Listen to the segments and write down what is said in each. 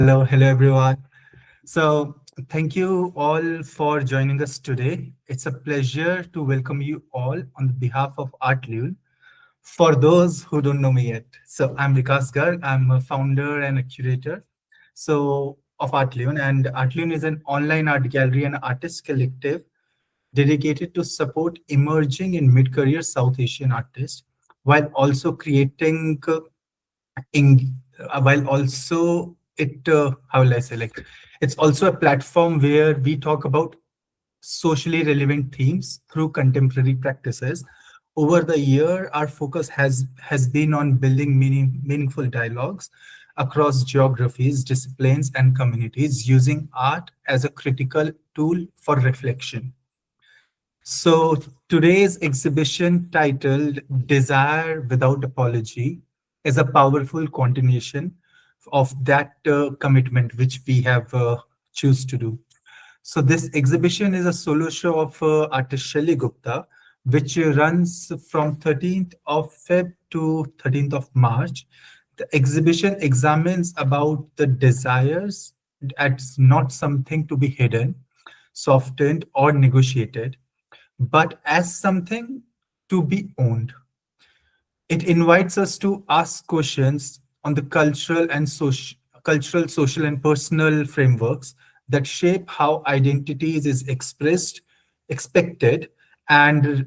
Hello everyone. So, thank you all for joining us today. It's a pleasure to welcome you all on behalf of Artlune. For those who don't know me yet, so I'm Vikas Garg. I'm a founder and a curator of Artlune, and Artlune is an online art gallery and artist collective dedicated to support emerging and mid-career South Asian artists while also creating in while also it how will I say, like, it's also a platform where we talk about socially relevant themes through contemporary practices. Over the year, our focus has been on building meaningful dialogues across geographies, disciplines, and communities using art as a critical tool for reflection. So today's exhibition, titled Desire Without Apology, is a powerful continuation of that commitment which we have choose to do. So this exhibition is a solo show of artist Sheli Gupta, which runs from 13th of Feb to 13th of March. The exhibition examines about the desires as not something to be hidden, softened, or negotiated, but as something to be owned. It invites us to ask questions on the cultural, social, and personal frameworks that shape how identities is expressed, expected, and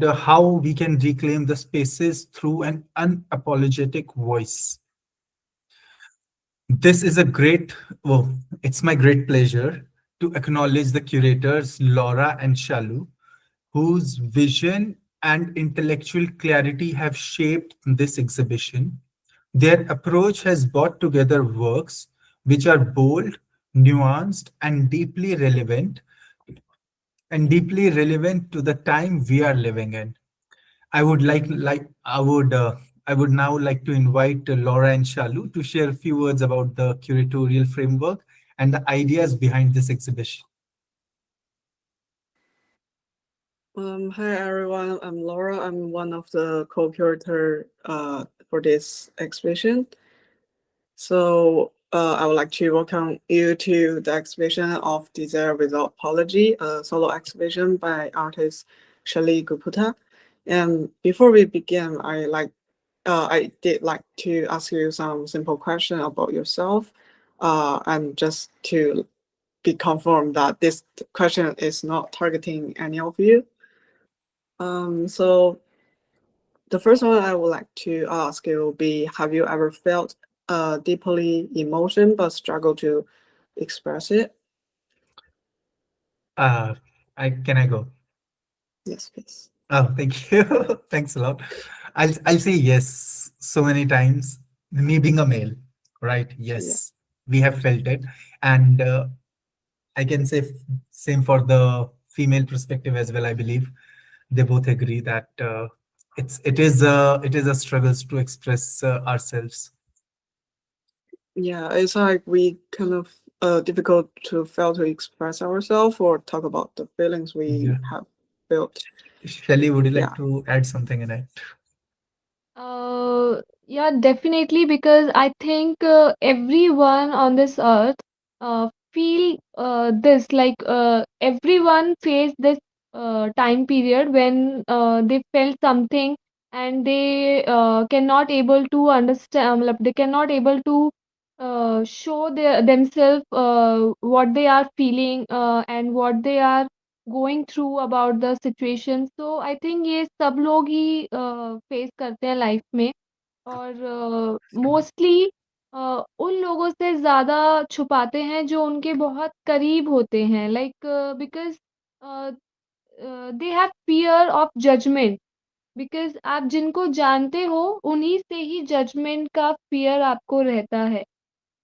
how we can reclaim the spaces through an unapologetic voice. This is a great, well, it's my great pleasure to acknowledge the curators, Laura and Shalu, whose vision and intellectual clarity have shaped this exhibition. Their approach has brought together works which are bold, nuanced, and deeply relevant to the time we are living in. I would like I would now like to invite Laura and Shalu to share a few words about the curatorial framework and the ideas behind this exhibition. Hi everyone, I'm Laura. I'm one of the co-curator for this exhibition. So I would like to welcome you to the exhibition of Desire Without Apology, a solo exhibition by artist Sheli Gupta. And before we begin, I did like to ask you some simple question about yourself, and just to be confirmed that this question is not targeting any of you. So the first one I would like to ask you will be, have you ever felt deeply emotion but struggle to express it? Uh, I go? Yes, please. Oh, thank you. Thanks a lot. I'll say yes so many times. Me being a male, right? Yeah. Yes, we have felt it, and I can say same for the female perspective as well. I believe they both agree that it is a struggles to express ourselves. Yeah, it's like we kind of difficult to fail to express ourselves or talk about the feelings we Yeah. have felt. Shelley, would you like Yeah. to add something in it? Yeah, definitely, because I think everyone on this earth feel this, like everyone face this time period when they felt something and they cannot able to understand, like, they cannot able to show themselves what they are feeling and what they are going through about the situation. So I think ये सब लोग ही face करते हैं life में, और mostly उन लोगों से ज़्यादा छुपाते हैं जो उनके बहुत करीब होते हैं, like because they have fear of judgement, because आप जिनको जानते हो उन्हीं से ही जजमेंट का फियर आपको रहता है।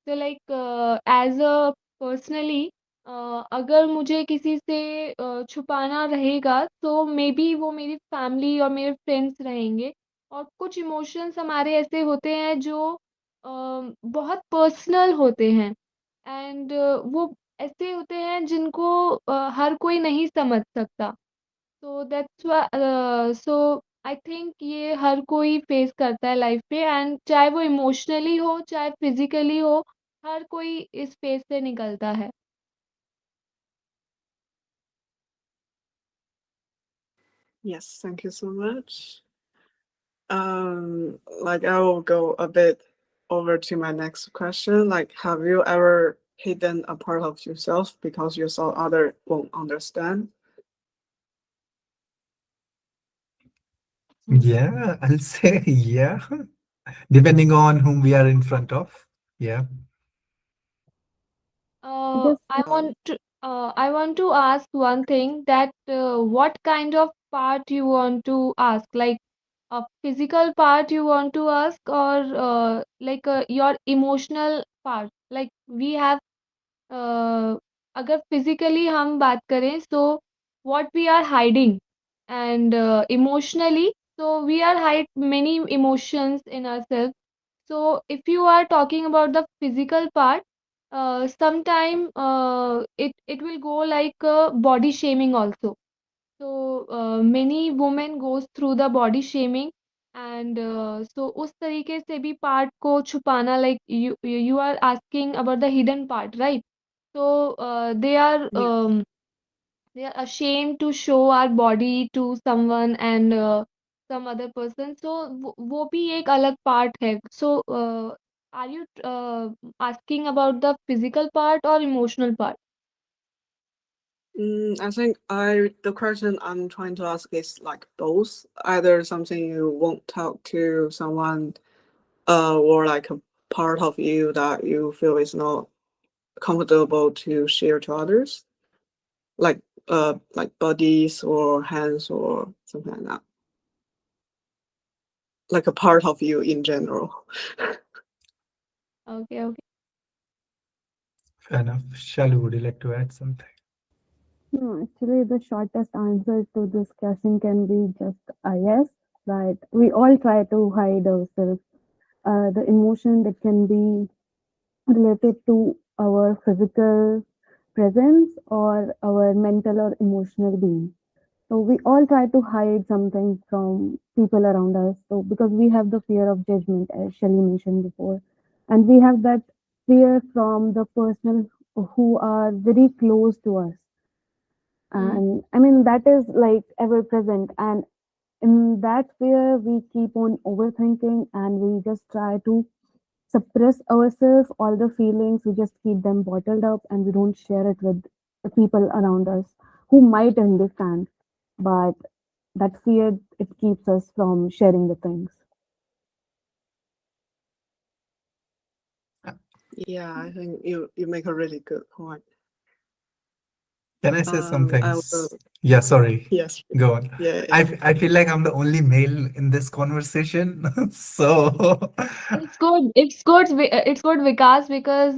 तो लाइक एज अ पर्सनली अगर मुझे किसी से छुपाना रहेगा तो मे बी वो मेरी फैमिली और मेरे फ्रेंड्स रहेंगे, और कुछ इमोशंस हमारे ऐसे होते हैं जो बहुत पर्सनल होते हैं, एंड वो ऐसे होते हैं जिनको हर कोई नहीं समझ सकता। So that's so I think ये हर कोई फेस करता है लाइफ पे, एंड चाहे वो इमोशनली हो चाहे फिजिकली हो, हर कोई इस फेज से निकलता है. Yes, thank you so much. Like I will go a bit over to my next question. Like, have you ever hidden a part of yourself because you thought other won't understand? Yeah, I'll say yeah, depending on whom we are in front of. Yeah. Uh, Just I want to I want to ask one thing that what kind of part you want to ask, like a physical part you want to ask, or like your emotional part. Like we have अगर physically हम बात करें, so what we are hiding, and emotionally, so we are hide many emotions in ourselves. So if you are talking about the physical part, sometime it will go like body shaming also. So many women goes through the body shaming, and so उस तरीके से भी part को छुपाना, like you are asking about the hidden part, right? So Yeah. they are ashamed to show our body to someone and some other person. So वो भी एक अलग part है. So are you asking about the physical part or emotional part? I think the question I'm trying to ask is like both. Either something you won't talk to someone, or like a part of you that you feel is not comfortable to share to others, like bodies or hands or something like that. Like a part of you in general. Okay, okay. Fair enough. Shalu, would you like to add something? no, actually, the shortest answer to this question can be just a yes. That we all try to hide ourselves. The emotion that can be related to our physical presence or our mental or emotional being. So we all try to hide something from people around us. So because we have the fear of judgment, as Shelley mentioned before, and we have that fear from the person who are very close to us. Hmm. And I mean that is like ever present. And in that fear, we keep on overthinking and we just try to suppress ourselves, all the feelings, we just keep them bottled up and we don't share it with the people around us who might understand. But that fear, it keeps us from sharing the things. Yeah, I think you make a really good point. Can I say something? I will. Yeah, sorry. Yes. Go on. Yeah. I feel like I'm the only male in this conversation. So It's good. It's good. It's good, Vikas, because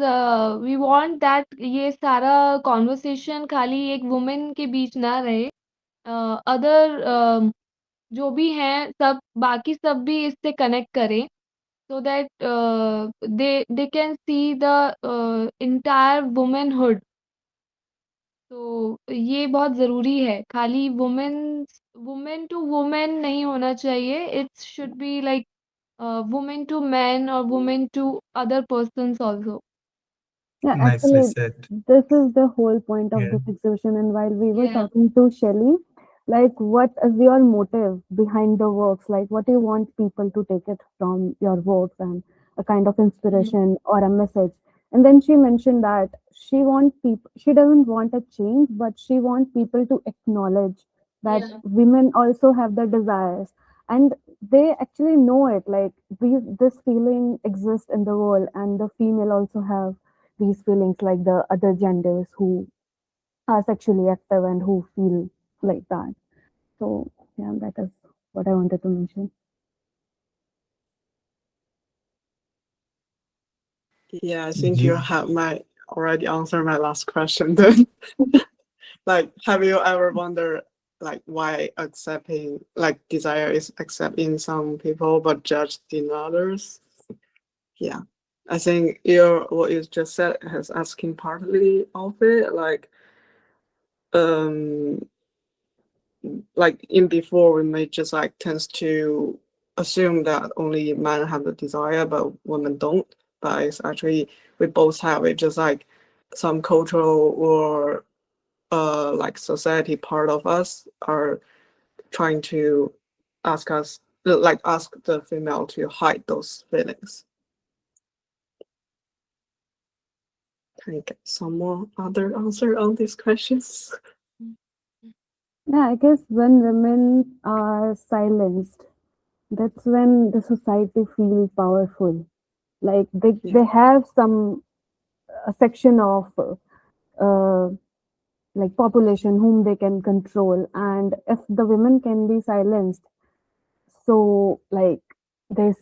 we want that ये सारा conversation खाली एक woman के बीच ना रहे. Other जो भी हैं सब बाकी सब भी इससे connect करें, so that they can see the entire womanhood. तो ये बहुत ज़रूरी है. खाली women to women नहीं होना चाहिए. It should be like women to men or women to other persons also. Yeah, nicely actually, said. this is the whole point of Yeah. this exhibition. And while we were Yeah. talking to Shelley, like, what is your motive behind the works? Like, what do you want people to take it from your works and a kind of Mm. inspiration or a message? And then she mentioned that she doesn't want a change, but she wants people to acknowledge that Yeah. women also have the desires and they actually know it. Like, this feeling exists in the world, and the female also have these feelings like the other genders who are sexually active and who feel like that. So, yeah, that is what I wanted to mention. Yeah, I think you You, have my already answered my last question then. Like, have you ever wondered like why accepting like desire is accepted in some people but judged in others? Yeah. I think what you just said has asking partly of it. Um like in before we may just like tends to assume that only men have the desire but women don't. but it's actually we both have it. Just like some cultural or like society part of us are trying to ask us, like ask the female to hide those feelings. Can I get some more other answer on these questions? Yeah, I guess when women are silenced, that's when the society feels powerful. Like they have some a section of uh, like population whom they can control, and if the women can be silenced, so like they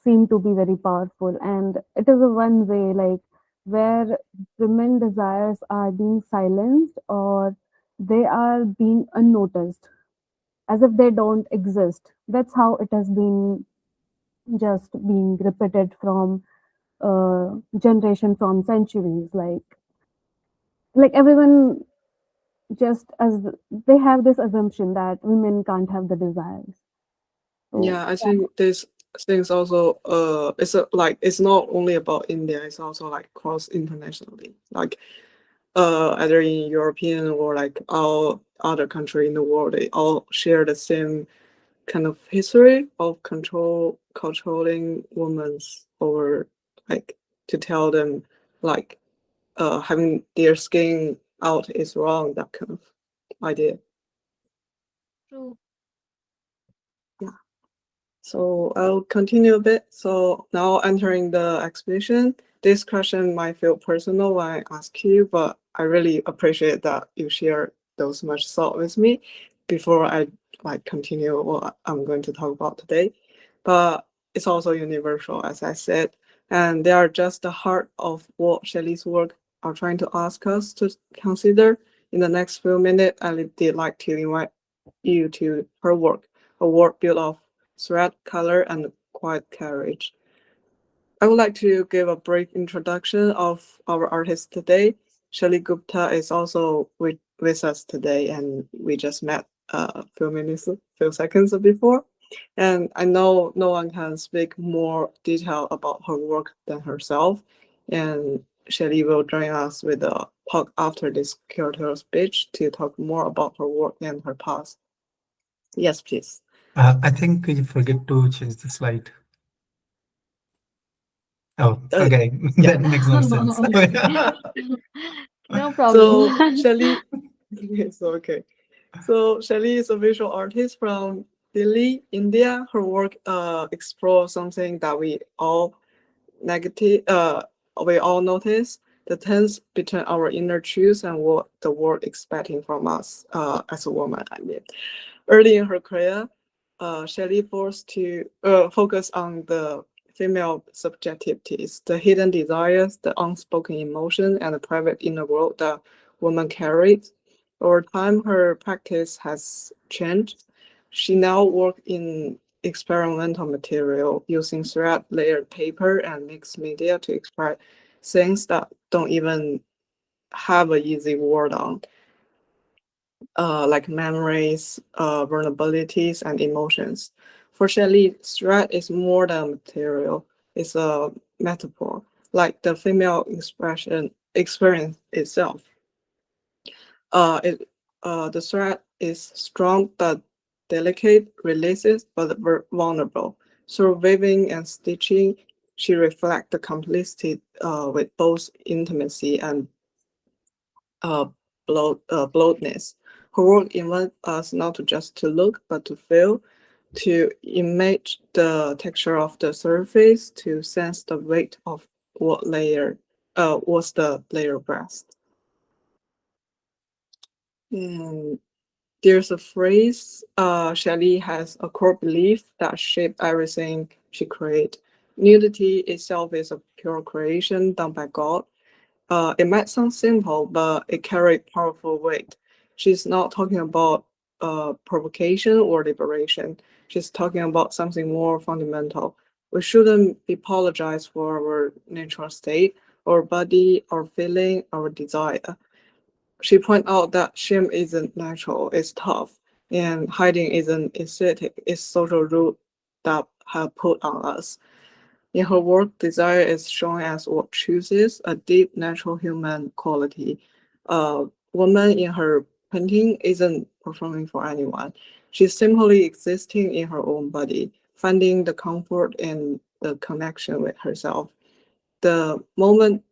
seem to be very powerful, and it is a one way like where women desires are being silenced or they are being unnoticed as if they don't exist. That's how it has been just being repeated from generation, from centuries. Like everyone just as they have this assumption that women can't have the desires. So Yeah, I think this things also it's like it's not only about India, it's also like cross internationally. Like either in European or like all other country in the world, they all share the same kind of history of controlling women's or like to tell them like having their skin out is wrong, that kind of idea. True. Yeah. So I'll continue a bit. So now entering the exhibition, this question might feel personal when I ask you, but I really appreciate that you share those much thought with me before I like continue what I'm going to talk about today. But it's also universal, as I said, and they are just the heart of what Sheli's work are trying to ask us to consider. In the next few minutes, I would like to invite you to her work, a work built of thread, color, and quiet courage. I would like to give a brief introduction of our artist today. Sheli Gupta is also with us today, and we just met a few seconds before. And I know no one can speak more detail about her work than herself. And Sheli will join us with a talk after this curatorial speech to talk more about her work and her past. Yes, please. I think you forget to change the slide. Oh, Uh, okay. yeah. That makes more sense. No problem. So Sheli, it's okay. So Sheli is a visual artist from Delhi, India. Her work explores something that we all notice, the tense between our inner truth and what the world expecting from us as a woman. I mean, early in her career, Shelley forced to focus on the female subjectivities, the hidden desires, the unspoken emotion, and the private inner world that women carried. Over time, her practice has changed. She now works in experimental material using thread, layered paper, and mixed media to express things that don't even have an easy word on, like memories, vulnerabilities, and emotions. For Shelley, thread is more than material; it's a metaphor, like the female experience itself. It the thread is strong but delicate, releases but vulnerable. Through weaving and stitching, she reflects the complexity with both intimacy and uh, bloatness. Her work invites us not to just to look, but to feel, to image the texture of the surface, to sense the weight of what's the layer breast. And there's a phrase, Shelley has a core belief that shaped everything she created. Nudity itself is a pure creation done by God. It might sound simple, but it carried powerful weight. She's not talking about provocation or liberation. She's talking about something more fundamental. We shouldn't be apologized for our natural state, our body, our feeling, our desire. She pointed out that shame isn't natural, it's tough, and hiding isn't aesthetic, it's social rule that have put on us. In her work, desire is shown as what chooses a deep natural human quality. A woman in her painting isn't performing for anyone. She's simply existing in her own body, finding the comfort in the connection with herself. The moment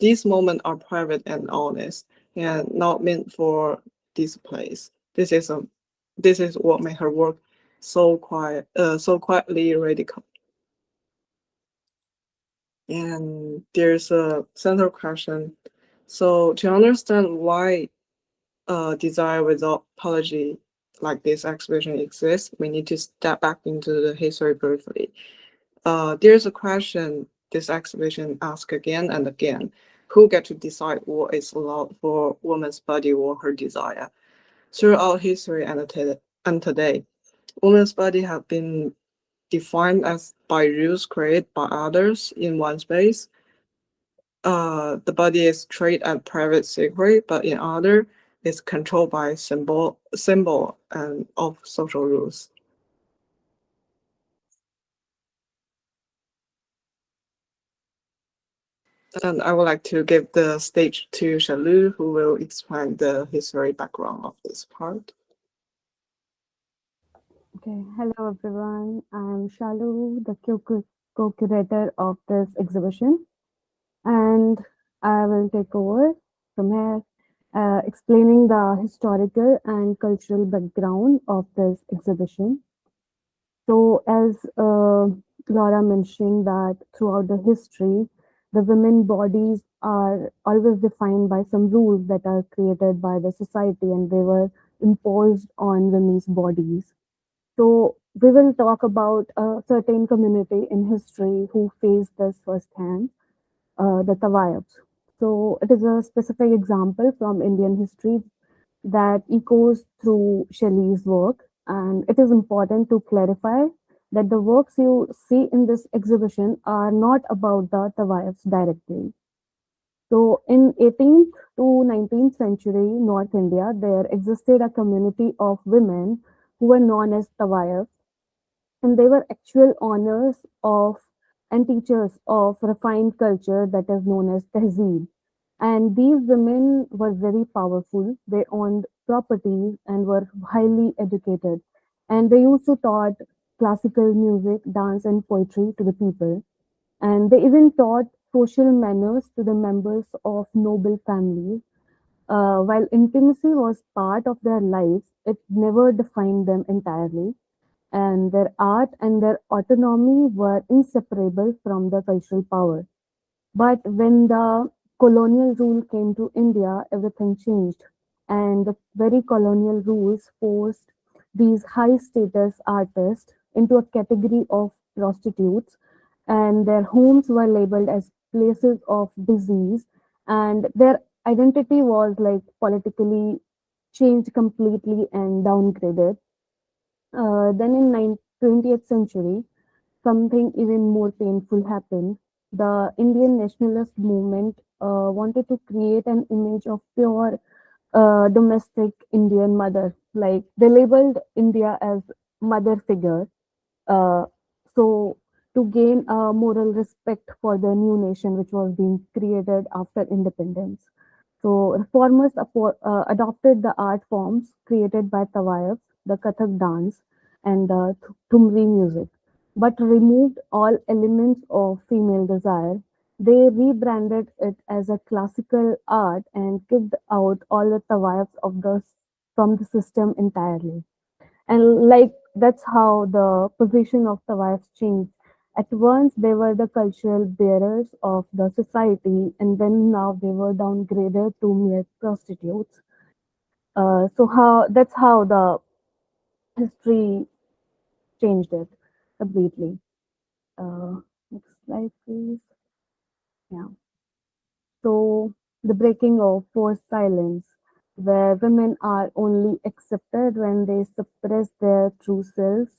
these moments are private and honest and not meant for displays. This is what made her work so quietly radical. And there's a central question. So to understand why desire without apology like this exhibition exists, we need to step back into the history briefly. There's a question this exhibition asks again and again. Who get to decide what is allowed for woman's body or her desire? Throughout history and today, woman's body have been defined as by rules created by others in one space. The body is treated as private secret, but in other, it's controlled by symbol and of social rules. And I would like to give the stage to Shalu, who will explain the history background of this part. Okay, hello everyone. I'm Shalu, the co-curator of this exhibition, and I will take over from here, explaining the historical and cultural background of this exhibition. So, as Laura mentioned, that throughout the history, the women bodies are always defined by some rules that are created by the society, and they were imposed on women's bodies. So, we will talk about a certain community in history who faced this firsthand, the Tawaifs. So, it is a specific example from Indian history that echoes through Shelley's work. And it is important to clarify that the works you see in this exhibition are not about the Tawaifs directly. So, in 18th to 19th century North India, there existed a community of women who were known as Tawaif, and they were actual owners of and teachers of refined culture that is known as tehzeeb. And these women were very powerful. They owned property and were highly educated. And they used to taught classical music, dance, and poetry to the people. And they even taught social manners to the members of noble families. While intimacy was part of their lives, it never defined them entirely, and their art and their autonomy were inseparable from the cultural power. But when the colonial rule came to India, everything changed. And the very colonial rules forced these high status artists into a category of prostitutes, and their homes were labeled as places of disease, and their identity was like politically changed completely and downgraded. Then in 20th century, something even more painful happened. The Indian nationalist movement wanted to create an image of pure domestic Indian mother. Like they labeled India as mother figure. Uh, so to gain moral respect for the new nation which was being created after independence. So reformers adopted the art forms created by Tawaif, the Kathak dance, and the Thumri music, but removed all elements of female desire. They rebranded it as a classical art and kicked out all the Tawaifs of from the system entirely. And like that's how the position of the wives changed. At once they were the cultural bearers of the society, and then now they were downgraded to mere prostitutes. So how that's how the history changed it completely. Next slide, please. Yeah. So the breaking of forced silence, where women are only accepted when they suppress their true selves.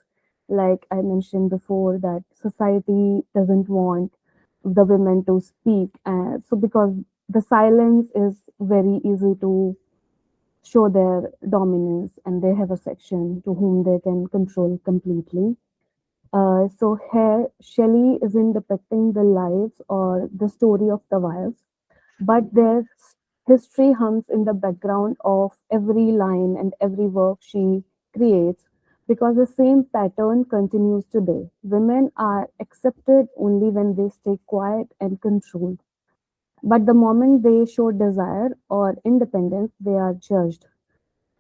Like I mentioned before, that society doesn't want the women to speak. So because the silence is very easy to show their dominance, and they have a section to whom they can control completely. So here, Shelley isn't depicting the lives or the story of the wives, but their history hums in the background of every line and every work she creates, because the same pattern continues today. Women are accepted only when they stay quiet and controlled, but the moment they show desire or independence, they are judged.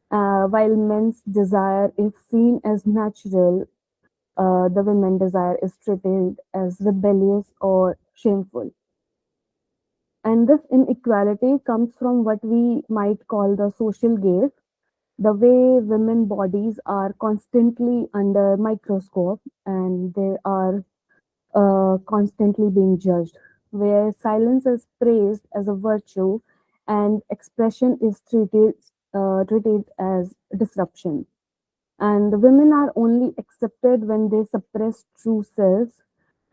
While men's desire is seen as natural, the women desire is treated as rebellious or shameful. And this inequality comes from what we might call the social gaze, the way women bodies are constantly under microscope and they are constantly being judged, where silence is praised as a virtue and expression is treated as disruption. And the women are only accepted when they suppress true selves.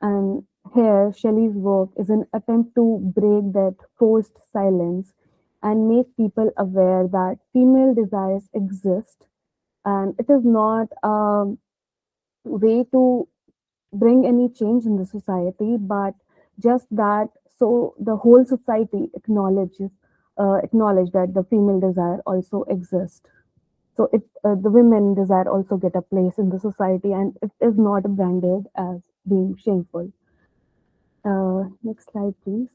And here, Shelley's work is an attempt to break that forced silence and make people aware that female desires exist. And it is not a way to bring any change in the society, but just that so the whole society acknowledge that the female desire also exists. So the women desire also get a place in the society, and it is not branded as being shameful. Next slide, please.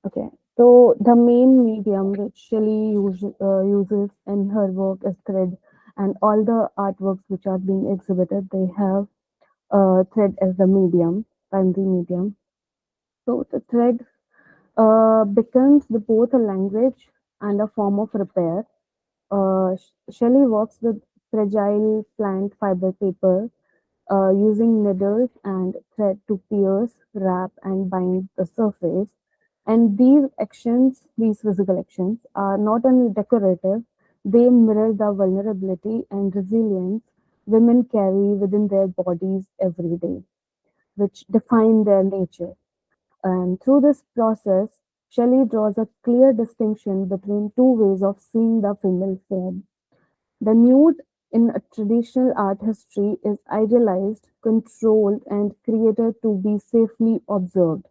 Okay, so the main medium which uses in her work is thread, and all the artworks which are being exhibited, they have thread as the medium, primary medium. So the thread becomes both a language and a form of repair. Shelley works with fragile plant fiber paper, using needles and thread to pierce, wrap, and bind the surface. And these physical actions, are not only decorative, they mirror the vulnerability and resilience women carry within their bodies every day, which define their nature. And through this process, Shelley draws a clear distinction between two ways of seeing the female form. The nude in a traditional art history is idealized, controlled, and created to be safely observed.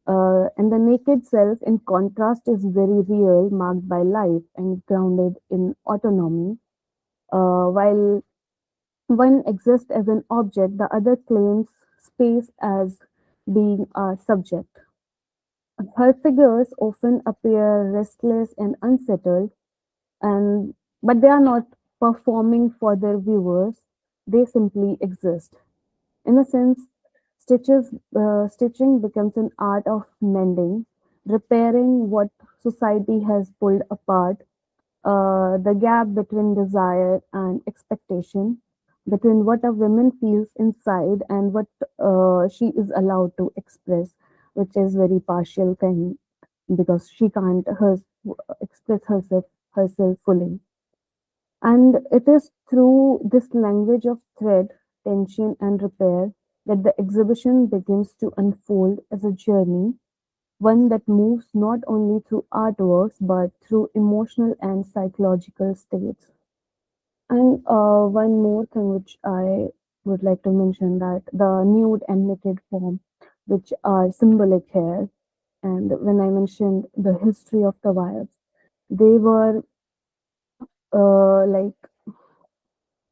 And the naked self, in contrast, is very real, marked by life and grounded in autonomy. While one exists as an object, the other claims space as being a subject. Her figures often appear restless and unsettled, and but they are not performing for their viewers, they simply exist. In a sense, stitching becomes an art of mending, repairing what society has pulled apart, the gap between desire and expectation, between what a woman feels inside and what she is allowed to express, which is very partial thing because she can't express herself fully. And it is through this language of thread, tension, and repair that the exhibition begins to unfold as a journey, one that moves not only through artworks but through emotional and psychological states. And one more thing which I would like to mention, that the nude and naked form, which are symbolic here, and when I mentioned the history of the wives, they were like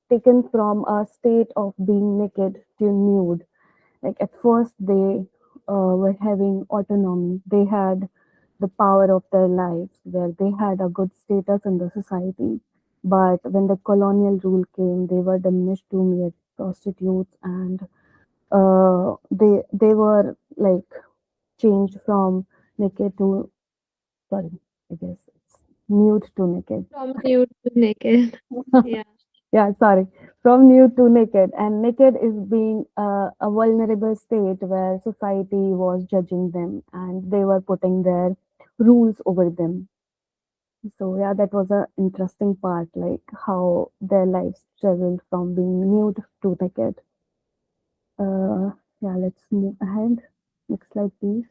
taken from a state of being naked to nude. Like at first, they were having autonomy. They had the power of their lives, where they had a good status in the society. But when the colonial rule came, they were diminished to mere prostitutes, and they were like changed from naked to, sorry, I guess it's nude to naked. From nude to naked. Yeah. Yeah, sorry. From nude to naked. And naked is being a vulnerable state where society was judging them and they were putting their rules over them. So, yeah, that was a interesting part, like how their lives traveled from being nude to naked. Yeah, let's move ahead. Next slide, please.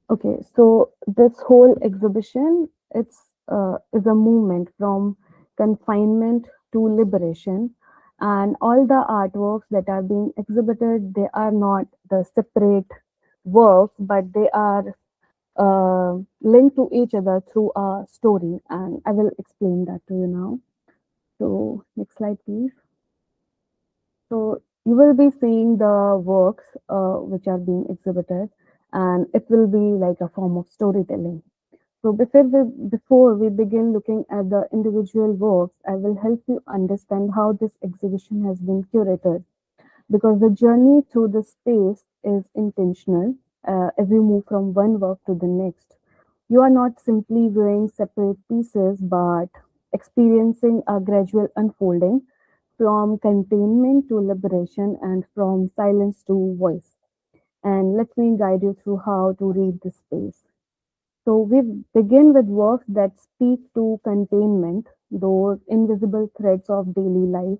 Okay, so this whole exhibition, it's is a movement from confinement to liberation, And all the artworks that are being exhibited, they are not the separate works, but they are linked to each other through a story. And I will explain that to you now. So, next slide, please. So, you will be seeing the works which are being exhibited, and it will be like a form of storytelling. So before we begin looking at the individual works, I will help you understand how this exhibition has been curated, because the journey through the space is intentional as we move from one work to the next. You are not simply viewing separate pieces, but experiencing a gradual unfolding from containment to liberation and from silence to voice. And let me guide you through how to read this space. So we begin with works that speak to containment, those invisible threads of daily life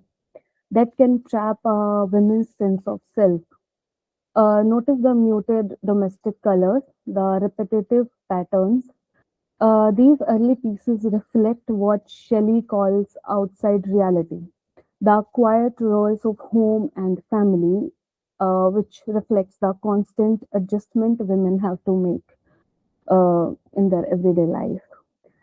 that can trap a woman's sense of self. Notice the muted domestic colors, the repetitive patterns. These early pieces reflect what Shelley calls outside reality, the quiet roles of home and family, which reflects the constant adjustment women have to make in their everyday life.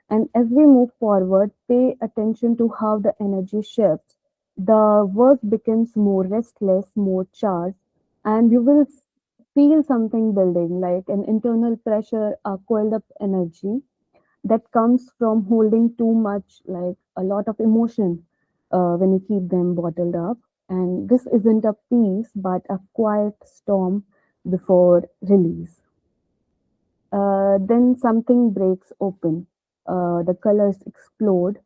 And as we move forward, pay attention to how the energy shifts. The work becomes more restless, more charged, and you will feel something building, like an internal pressure, a coiled up energy that comes from holding too much, like a lot of emotion when you keep them bottled up. And this isn't a peace, but a quiet storm before release. Then something breaks open. The colors explode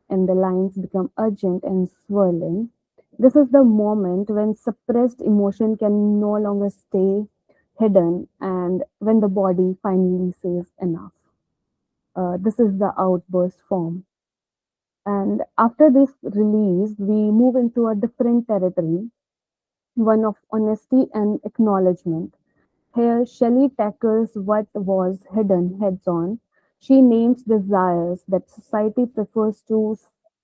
and the lines become urgent and swirling. This is the moment when suppressed emotion can no longer stay hidden and when the body finally says enough. This is the outburst form. And after this release, we move into a different territory, one of honesty and acknowledgement. Here, Shelley tackles what was hidden heads on. She names desires that society prefers to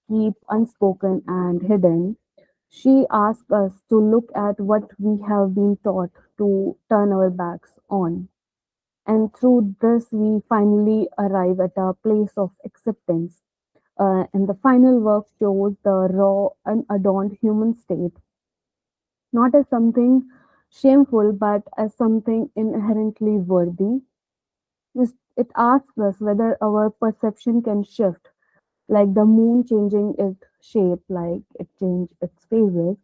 keep unspoken and hidden. She asks us to look at what we have been taught to turn our backs on. And through this, we finally arrive at a place of acceptance. And the final work shows the raw, unadorned human state, not as something shameful, but as something inherently worthy. It asks us whether our perception can shift, like the moon changing its shape, like it changed its phases,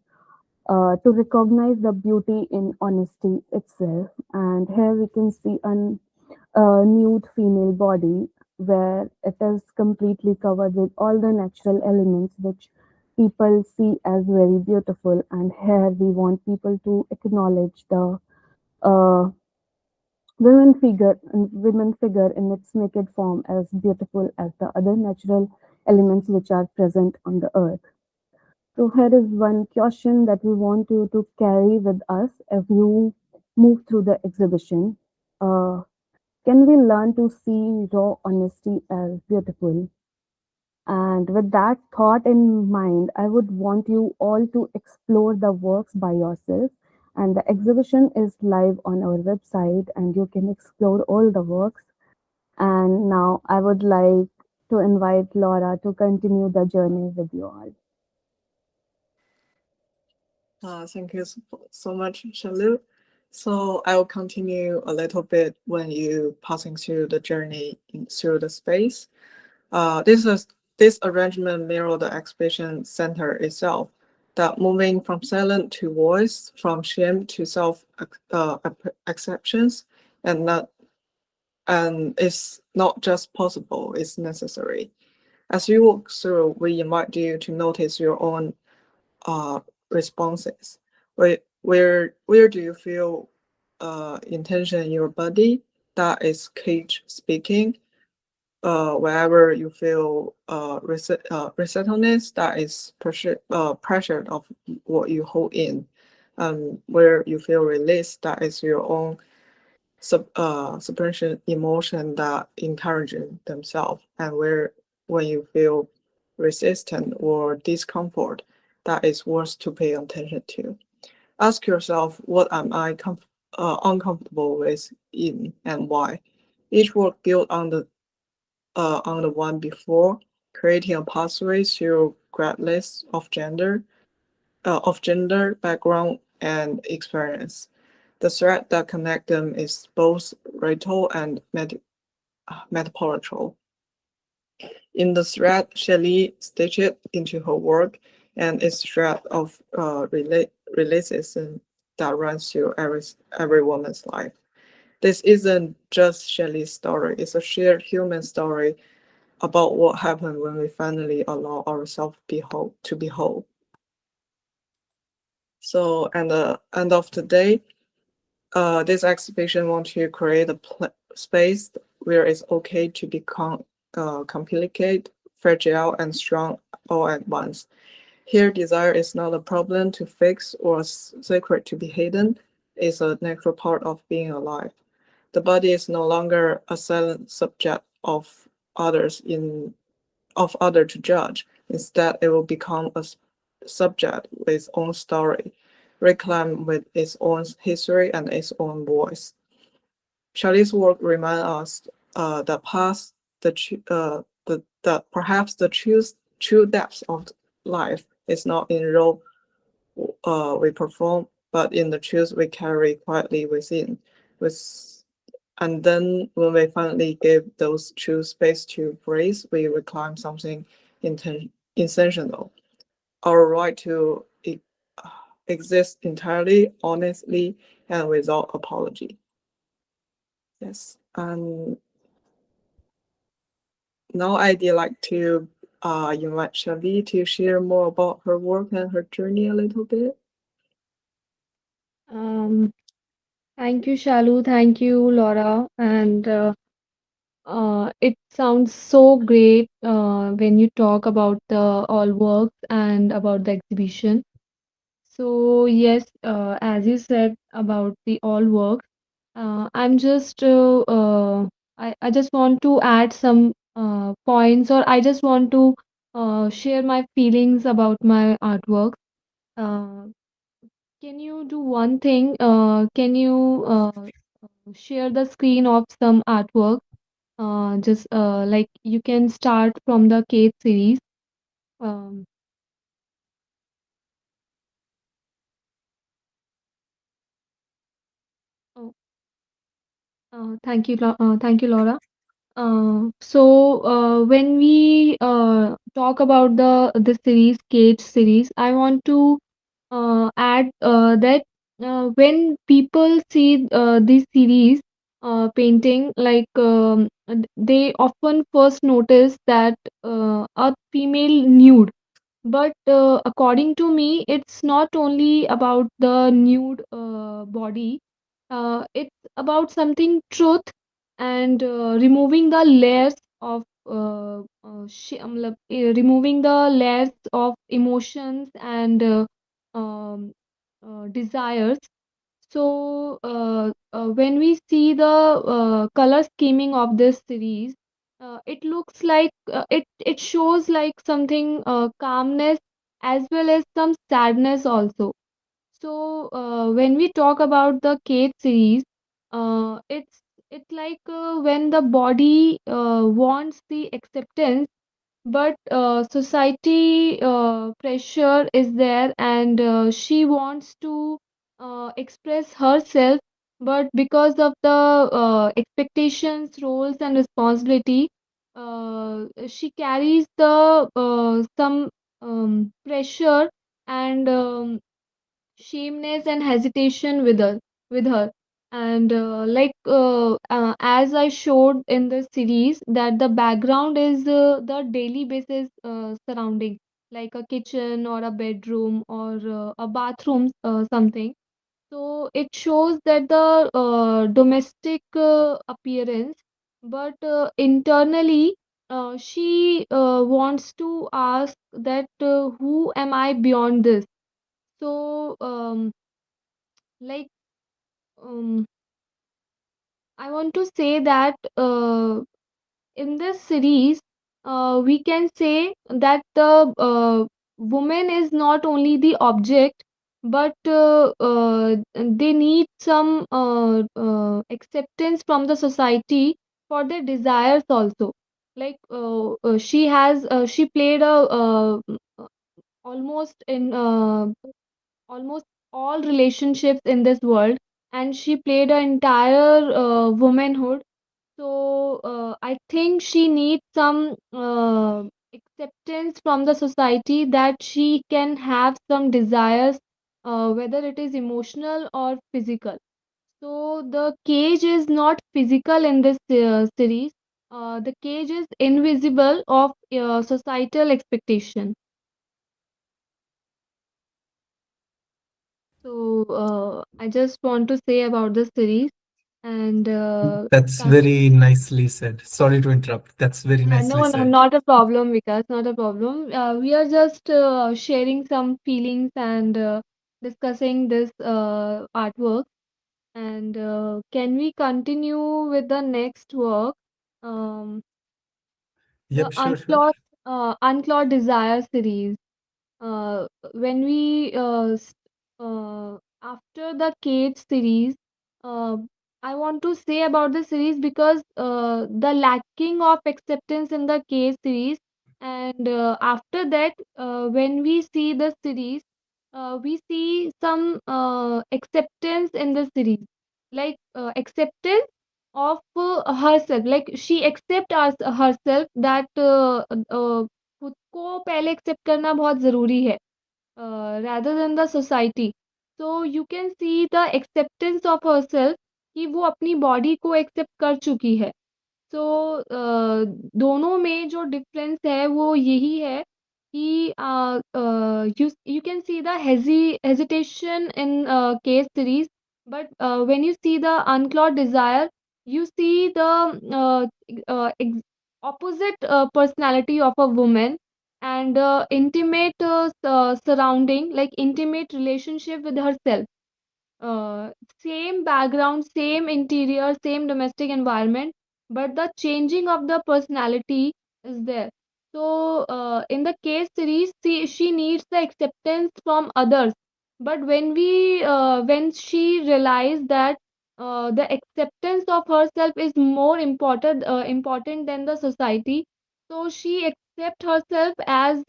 to recognize the beauty in honesty itself. And here we can see a nude female body where it is completely covered with all the natural elements which people see as very beautiful. And here we want people to acknowledge the uh, women figure in its naked form as beautiful as the other natural elements which are present on the earth. So here is one question that we want you to carry with us as you move through the exhibition. Uh, can we learn to see raw honesty as beautiful? And with that thought in mind, I would want you all to explore the works by yourself. And the exhibition is live on our website, and you can explore all the works. And now I would like to invite Laura to continue the journey with you all. Thank you so much, Shalu. So I will continue a little bit when you passing through the journey through the space. This arrangement mirror the exhibition center itself, that moving from silent to voice, from shame to self acceptance, and not and it's not just possible; it's necessary. As you walk through, we invite you to notice your own uh, responses. Where do you feel intention in your body? That is cage speaking. Wherever you feel resettledness, that is pressure of what you hold in. Where you feel release, that is your own suppression emotion that encouraging themselves. And where when you feel resistant or discomfort, that is worth to pay attention to. Ask yourself, what am I uncomfortable with in and why? Each work built on the one before, creating a pathway through regardless of gender, background, and experience. The thread that connects them is both rhetorical and metaphorical. In the thread, Shelley stitched into her work and its thread of realism that runs through every woman's life. This isn't just Shelley's story, it's a shared human story about what happened when we finally allow ourselves to be whole. So, at the end of the day, this exhibition wants to create a space where it's okay to become complicated, fragile, and strong all at once. Here, desire is not a problem to fix or a secret to be hidden. It's a natural part of being alive. The body is no longer a silent subject others in of other to judge. Instead, it will become a subject with its own story, reclaimed with its own history and its own voice. Shelley's work reminds us that past the perhaps the true depths of life is not in role we perform, but in the truth we carry quietly within. With and then when we finally give those true space to breathe, we reclaim something intentional. Our right to exist entirely, honestly, and without apology. Yes. And now I'd like to invite Shavi to share more about her work and her journey a little bit. Um, Thank you, Shalu. Thank you, Laura. And it sounds so great when you talk about the all works and about the exhibition. So yes, as you said about the all works, I'm just I just want to add some points, or I just want to share my feelings about my artwork. Uh, can you do one thing? Can you share the screen of some artwork? Just like you can start from the Kate series. Um, oh, thank you, Laura. When we talk about the series, Kate series, I want to add that when people see this series painting, like they often first notice that a female nude. But according to me, it's not only about the nude body. It's about something truth and removing the layers of removing the layers of emotions and desires. So, when we see the color scheming of this series, it looks like it shows like something calmness as well as some sadness also. So, when we talk about the Kate series, it's like when the body wants the acceptance, but society pressure is there, and she wants to express herself, but because of the expectations, roles, and responsibility, she carries the some pressure and shameness and hesitation with her. And as I showed in the series, that the background is the daily basis surrounding, like a kitchen or a bedroom or a bathroom, something. So it shows that the domestic appearance, but internally she wants to ask that who am I beyond this. So like um, I want to say that in this series, we can say that the woman is not only the object, but they need some acceptance from the society for their desires also. Like she played a almost in almost all relationships in this world, and she played her entire womanhood. So I think she needs some acceptance from the society that she can have some desires, whether it is emotional or physical. So the cage is not physical in this series. The cage is invisible of societal expectation. So I just want to say about the series and That's very nicely said. Sorry to interrupt. That's very nicely no, no, said. not a problem, Vikas, not a problem. We are just sharing some feelings and discussing this artwork. And can we continue with the next work? Um, the Yep, sure, sure. Unclawed Desire series. uh, when we after the Kate series, uh, I want to say about the series because the lacking of acceptance in the Kate series, and after that, when we see the series, we see some acceptance in the series, like acceptance of herself, like she accept herself that खुद को पहले accept करना बहुत ज़रूरी है rather than the society. So you can see the acceptance of herself कि वो अपनी बॉडी को एक्सेप्ट कर चुकी है. सो दोनों में जो डिफरेंस है वो यही है कि you can see the hesitation in case series, but when you see the unclothed desire, you see the opposite personality of a woman, and intimate surrounding, like intimate relationship with herself, uh, same background, same interior, same domestic environment, but the changing of the personality is there. So, in the case series, she needs the acceptance from others. But when she realized that the acceptance of herself is more important than the society, so she accept herself as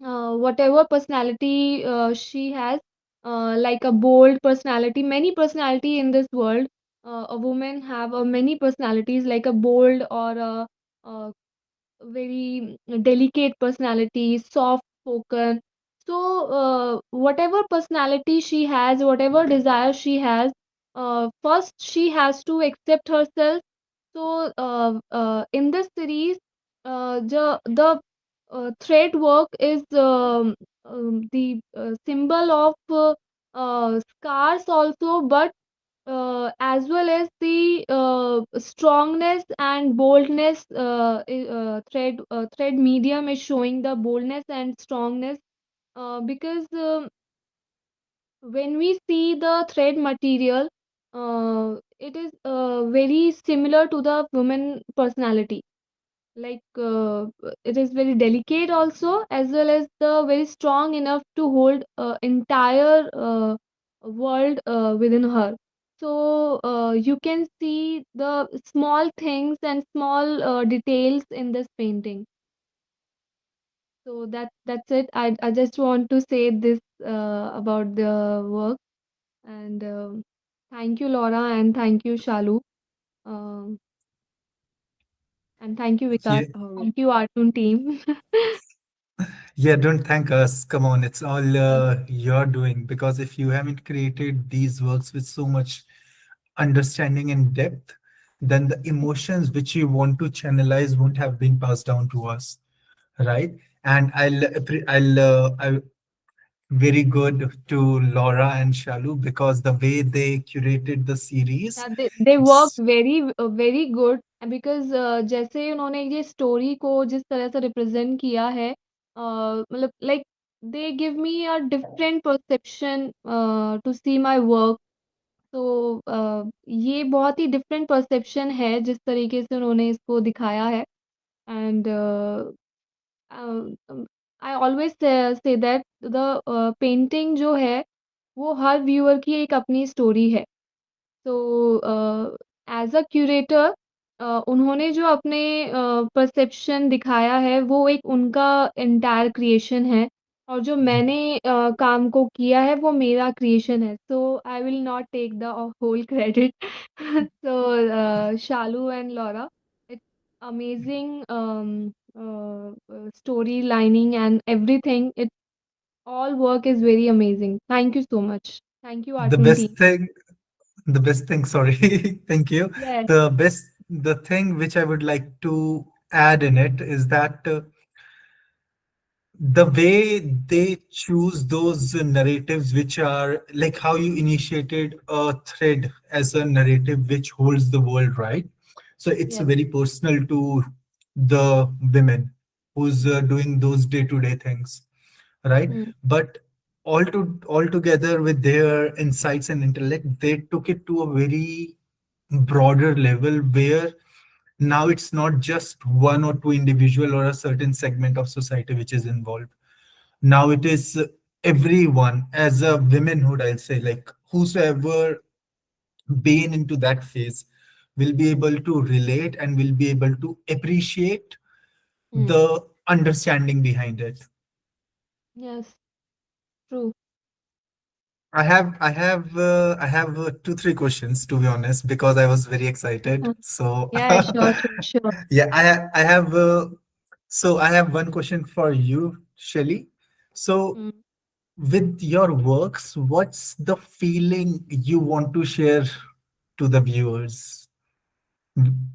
whatever personality she has, like a bold personality, many personality in this world. A woman have many personalities, like a bold or a very delicate personality, soft spoken. So whatever personality she has, whatever desire she has, first she has to accept herself. So in this series, the thread work is the symbol of scars also, but as well as the strongness and boldness. Thread medium is showing the boldness and strongness, because when we see the thread material, it is very similar to the woman personality. Like it is very delicate also, as well as the very strong enough to hold entire world within her. So you can see the small things and small details in this painting. So that's it. I just want to say this about the work. And thank you, Laura, and thank you, Shalu, um, and thank you, Vikas. Yeah, Thank you, Artun team. yeah, don't thank us. Come on, it's all you're doing, because if you haven't created these works with so much understanding and depth, then the emotions which you want to channelize won't have been passed down to us, right? And I very good to Laura and Shalu, because the way they curated the series, Yeah, they work it's very good, because जैसे उन्होंने ये story को जिस तरह से represent किया है, मतलब like they give me a different perception to see my work. तो ये बहुत ही डिफरेंट परसेप्शन है जिस तरीके से उन्होंने इसको दिखाया है. And I always say that the painting जो है वो हर व्यूअर की एक अपनी स्टोरी है। तो एज अ क्यूरेटर उन्होंने जो अपने परसेप्शन दिखाया है वो एक उनका एंटायर क्रिएशन है, और जो मैंने काम को किया है वो मेरा क्रिएशन है। So I will not take the whole credit. So Shalu and Laura, it's amazing story lining and everything. It all work is very amazing. Thank you so much. Thank you, The Artun best team. thing, the best thing, sorry, thank you. Yes. The thing which I would like to add in it is that the way they choose those narratives, which are like how you initiated a thread as a narrative which holds the world, right? So it's Yes. very personal to the women who's doing those day-to-day things, right? Mm, But all together with their insights and intellect, they took it to a very broader level where now it's not just one or two individual or a certain segment of society which is involved. Now it is everyone as a womanhood, I'll say, like whosoever been into that phase will be able to relate and will be able to appreciate mm. the understanding behind it. Yes, true. I have 2 3 questions, to be honest, because I was very excited. So Yeah, sure, sure, sure. yeah, I have one question for you, Shelly. So Mm. with your works, what's the feeling you want to share to the viewers?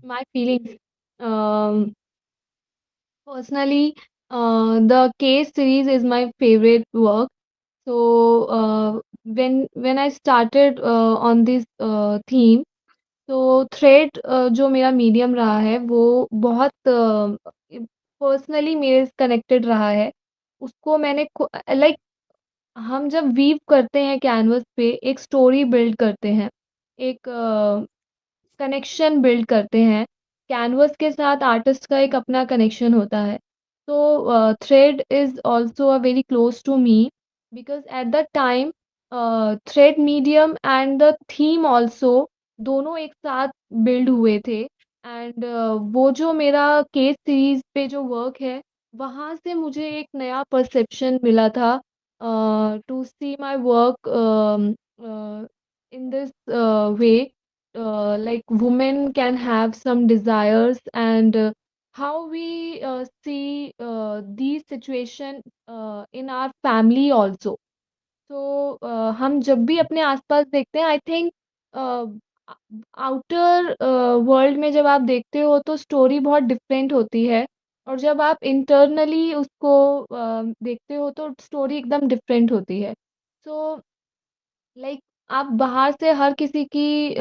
My feelings. Um, Personally, the case series is my favorite work. So, when I started on this theme, तो thread जो मेरा medium रहा है वो बहुत personally मेरे connected रहा है। उसको मैंने लाइक हम जब वीव करते हैं कैनवस पे एक स्टोरी बिल्ड करते हैं, एक कनेक्शन बिल्ड करते हैं। कैनवस के साथ आर्टिस्ट का एक अपना कनेक्शन होता है। तो thread is also a very close to me because at the time thread medium and the theme also दोनों एक साथ बिल्ड हुए थे। एंड वो जो मेरा केस सीरीज़ पे जो वर्क है, वहाँ से मुझे एक नया परसेप्शन मिला था to see my work in this way, like women can have some desires, and how we see these situation in our family also. तो हम जब भी अपने आसपास देखते हैं, आई थिंक आउटर वर्ल्ड में जब आप देखते हो तो स्टोरी बहुत डिफरेंट होती है, और जब आप इंटरनली उसको देखते हो तो स्टोरी एकदम डिफरेंट होती है। सो लाइक आप बाहर से हर किसी की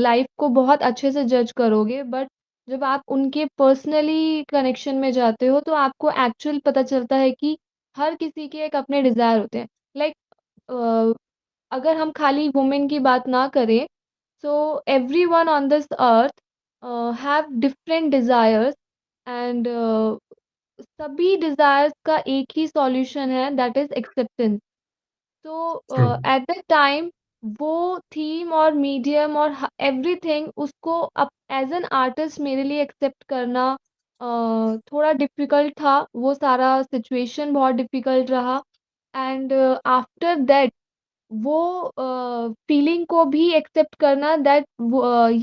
लाइफ को बहुत अच्छे से जज करोगे, बट जब आप उनके पर्सनली कनेक्शन में जाते हो तो आपको एक्चुअल पता चलता है कि हर किसी के एक अपने डिज़ायर होते हैं। लाइक अगर हम खाली वुमेन की बात ना करें, so everyone on this earth have different desires, and सभी डिज़ायर्स का एक ही सॉल्यूशन है, दैट इज़ एक्सेप्टेंस। तो True. एट दैट टाइम वो थीम और मीडियम और एवरीथिंग उसको अप एज एन आर्टिस्ट मेरे लिए एक्सेप्ट करना थोड़ा डिफ़िकल्ट था। वो सारा सिचुएशन बहुत डिफ़िकल्ट रहा, एंड आफ्टर दैट वो फीलिंग को भी एक्सेप्ट करना, दैट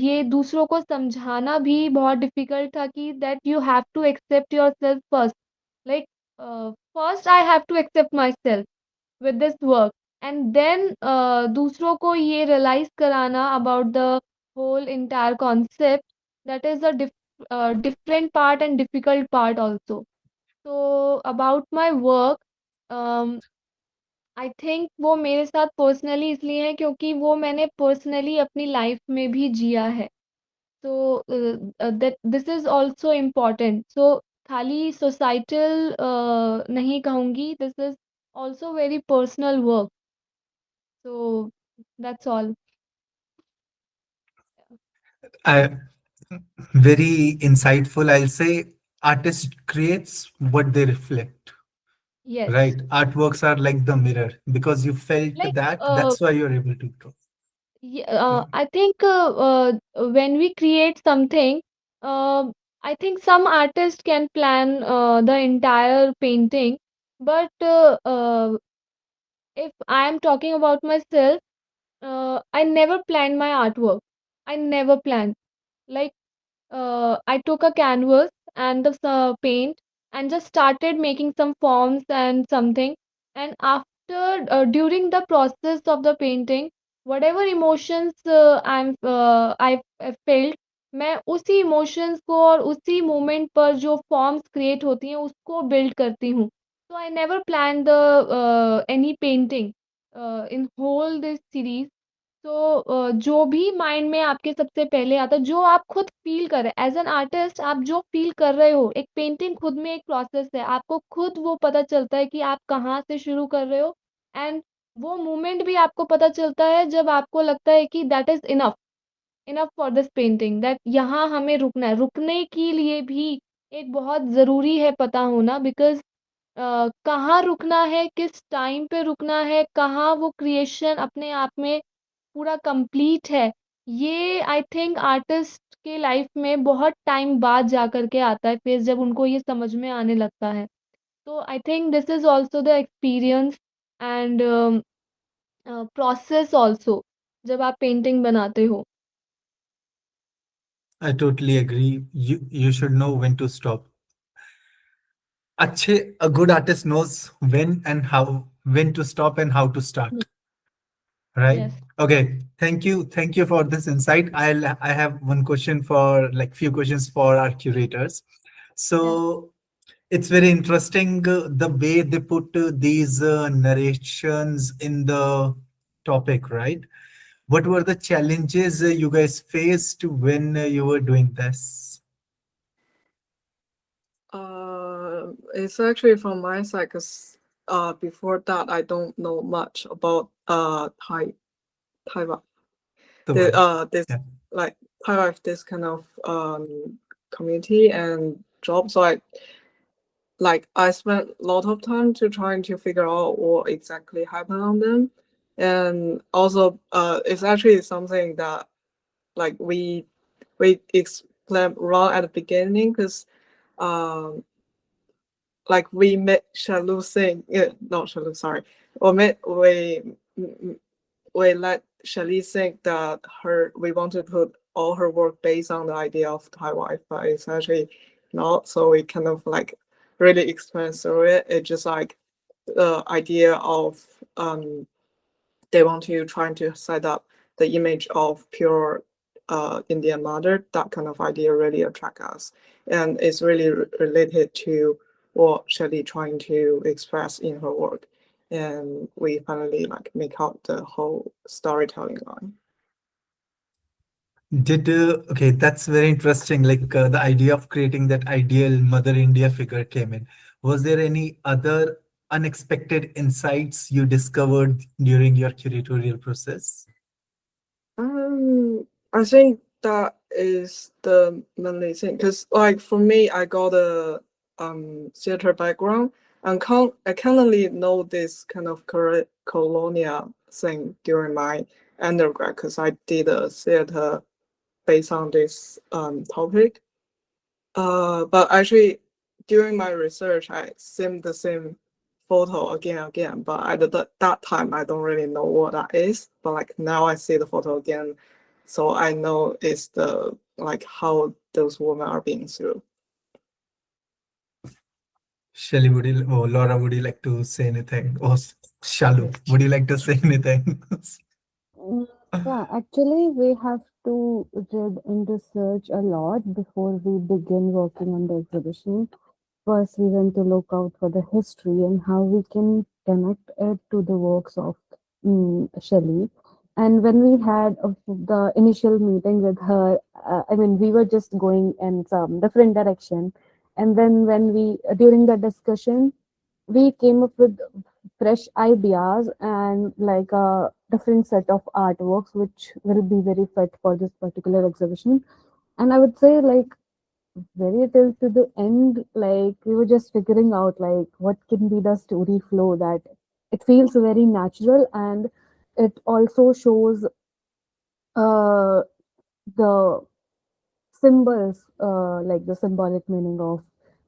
ये दूसरों को समझाना भी बहुत डिफ़िकल्ट था कि that you have to accept yourself first. Like first I have to accept myself with this work, and then दूसरों को ये realize कराना about the whole entire concept, that is a different part and difficult part also. So about my work, um, I think वो मेरे साथ personally इसलिए है क्योंकि वो मैंने पर्सनली अपनी लाइफ में भी जिया है। तो that this is also important. So खाली सोसाइटल नहीं कहूँगी, this is also very personal work. So that's all. I Very insightful. I'll say artist creates what they reflect. Yes. right? Artworks are like the mirror because you felt Like, that. That's why you're able to draw. I think when we create something, uh, I think some artists can plan the entire painting, but if I am talking about myself, I never planned my artwork. I never planned. Like, I took a canvas and the paint and just started making some forms and something. And after, during the process of the painting, whatever emotions I felt, मैं उसी emotions को और उसी moment पर जो forms create होती हैं उसको बिल्ड करती हूँ. So I never planned the any painting in whole this series. तो जो भी माइंड में आपके सबसे पहले आता है, जो आप खुद फ़ील कर रहे हैं एज़ एन आर्टिस्ट, आप जो फ़ील कर रहे हो, एक पेंटिंग खुद में एक प्रोसेस है। आपको खुद वो पता चलता है कि आप कहाँ से शुरू कर रहे हो एंड वो मोमेंट भी आपको पता चलता है जब आपको लगता है कि that is enough, enough for this painting, that यहाँ हमें रुकना है। रुकने के लिए भी एक बहुत ज़रूरी है पता होना, बिकॉज़ कहाँ रुकना है, किस टाइम पे रुकना है, कहाँ वो क्रिएशन अपने आप में पूरा कंप्लीट है, ये आई थिंक आर्टिस्ट के लाइफ में बहुत टाइम बाद जा कर के आता है फेज़, जब उनको ये समझ में आने लगता है। तो I think this is also the experience and process also जब आप पेंटिंग बनाते हो। I totally agree. You should know when to stop. A good artist knows when and how, when to stop and how to hmm, start. Right? Yes, Okay. Thank you for this insight. I have one question for like few questions for our curators. Yes. So it's very interesting the way they put these narrations in the topic, right? What were the challenges you guys faced when you were doing this? It's actually from my side because before that I don't know much about Taiwan. The wife. This Yeah. like Tawaif, this kind of community and job. So I spent a lot of time to trying to figure out what exactly happened on them, and also it's actually something that like we explained wrong at the beginning because um like we met Shalu sing, not Shalu, sorry, or met we let Sheli think that we want to put all her work based on the idea of Tawaif, but it's actually not. So we kind of like really explain through it. It's just like the idea of they want to trying to set up the image of pure Indian mother. That kind of idea really attract us, and it's really related to what Shelley trying to express in her work. And we finally like make out the whole storytelling line. Did okay, that's very interesting. Like the idea of creating that ideal Mother India figure came in. Was there any other unexpected insights you discovered during your curatorial process? I think that is the mainly thing because, like, for me, I got a theater background and I kind of know this kind of colonial thing during my undergrad because I did a theater based on this topic. But actually, during my research, I seen the same photo again and again. But at that time, I don't really know what that is. But like now, I see the photo again, so I know it's the like how those women are being through. Shelly, Laura, would you like to say anything? Or Shalu, would you like to say anything? Mm, Yeah, actually, we have to read and research a lot before we begin working on the exhibition. First, we went to look out for the history and how we can connect it to the works of Shelley. And when we had the initial meeting with her, I mean, we were just going in some different direction. And then when during the discussion, we came up with fresh ideas and like a different set of artworks, which will be very fit for this particular exhibition. And I would say like very till to the end, like we were just figuring out like what can be the story flow, that it feels very natural, and it also shows uh the symbols, like the symbolic meaning of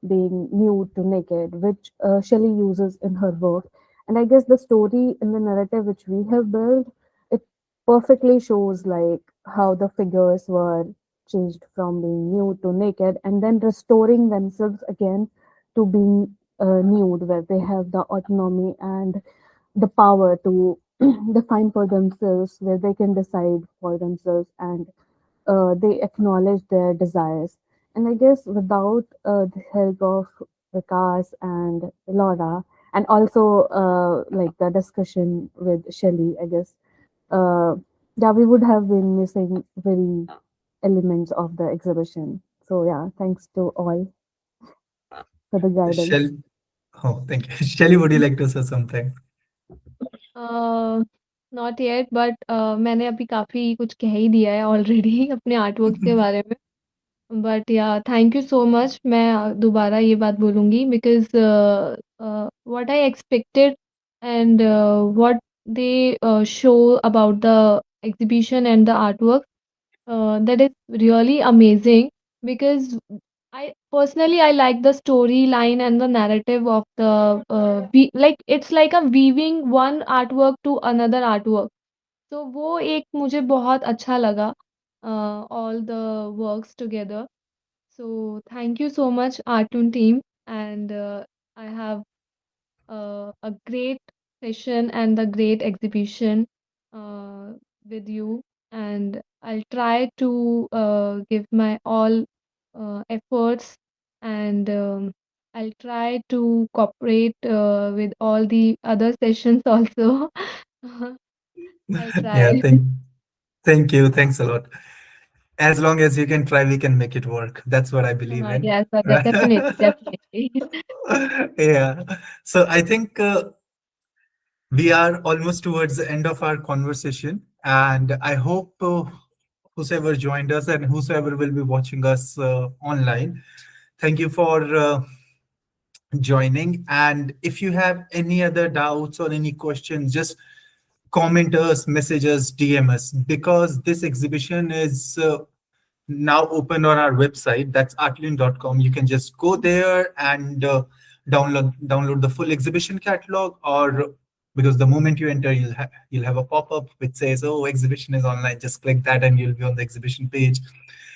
being nude to naked, which Shelley uses in her work. And I guess the story in the narrative which we have built, it perfectly shows like how the figures were changed from being nude to naked and then restoring themselves again to being nude, where they have the autonomy and the power to define for themselves, where they can decide for themselves, and they acknowledge their desires. And I guess without the help of Vikas and Laura, and also like the discussion with Shelley, I guess, uh, yeah, we would have been missing very elements of the exhibition. So yeah, thanks to all for the guidance. Shell, oh, thank you. Shelly, would you like to say something? Not yet but मैंने अभी काफ़ी कुछ कह ही दिया है already अपने artworks के बारे में। बट या थैंक यू सो मच। मैं दोबारा ये बात बोलूँगी because what I expected and what they show about the exhibition and the artwork, that is really amazing because I personally I like the storyline and the narrative of the like it's like a weaving one artwork to another artwork. तो वो एक मुझे बहुत अच्छा लगा, all the works together. So thank you so much, Artune team, and I have a great session and a great exhibition uh, with you, and I'll try to give my all efforts, and I'll try to cooperate with all the other sessions also. I'll Yeah, try. thank you. Thanks a lot. As long as you can try, we can make it work. That's what I believe in. Yes, Right? definitely, definitely. Yeah. So I think we are almost towards the end of our conversation, and I hope whosoever joined us and whosoever will be watching us online, thank you for joining. And if you have any other doubts or any questions, just comment us, message us, DM us, because this exhibition is now open on our website. That's artlune.com. You can just go there and download the full exhibition catalog, or because the moment you enter, you'll have a pop-up which says, "Oh, exhibition is online." Just click that, and you'll be on the exhibition page,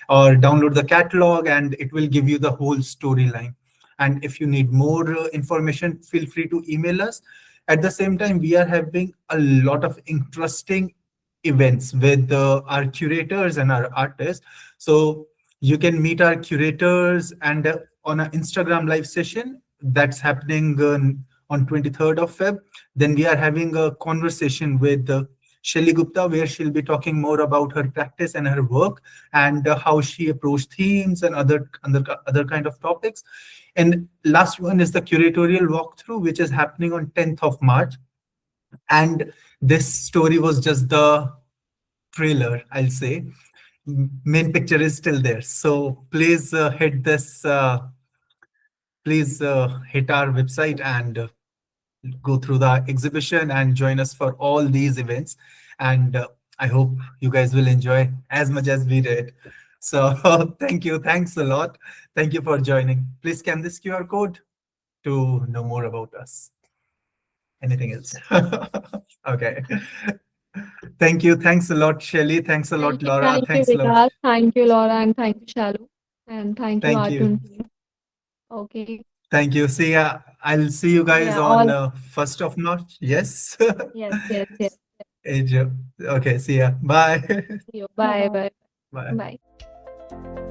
or download the catalog, and it will give you the whole storyline. And if you need more information, feel free to email us. At the same time, we are having a lot of interesting events with our curators and our artists. So you can meet our curators and on an Instagram live session that's happening on 23rd of Feb. Then we are having a conversation with Sheli Gupta, where she'll be talking more about her practice and her work, and how she approached themes and other kind of topics. And last one is the curatorial walkthrough, which is happening on 10th of March. And this story was just the trailer, I'll say. Main picture is still there. So please hit our website and go through the exhibition and join us for all these events. And I hope you guys will enjoy as much as we did. So thank you. Thanks a lot. Thank you for joining. Please scan this QR code to know more about us. Anything else? Okay. Thank you. Thanks a lot, Shelly. Thanks a lot, Laura. Thank you, Thanks a lot. Vikas. Thank you, Laura, and thank you, Shalu, and thank you, Thank you. Arjun team. Okay. Thank you. See ya. I'll see you guys Yeah, on all. 1st of March. Yes. Yes, yes, yes. Okay, see ya. Bye. See you. Bye Bye, bye. bye, Bye. bye.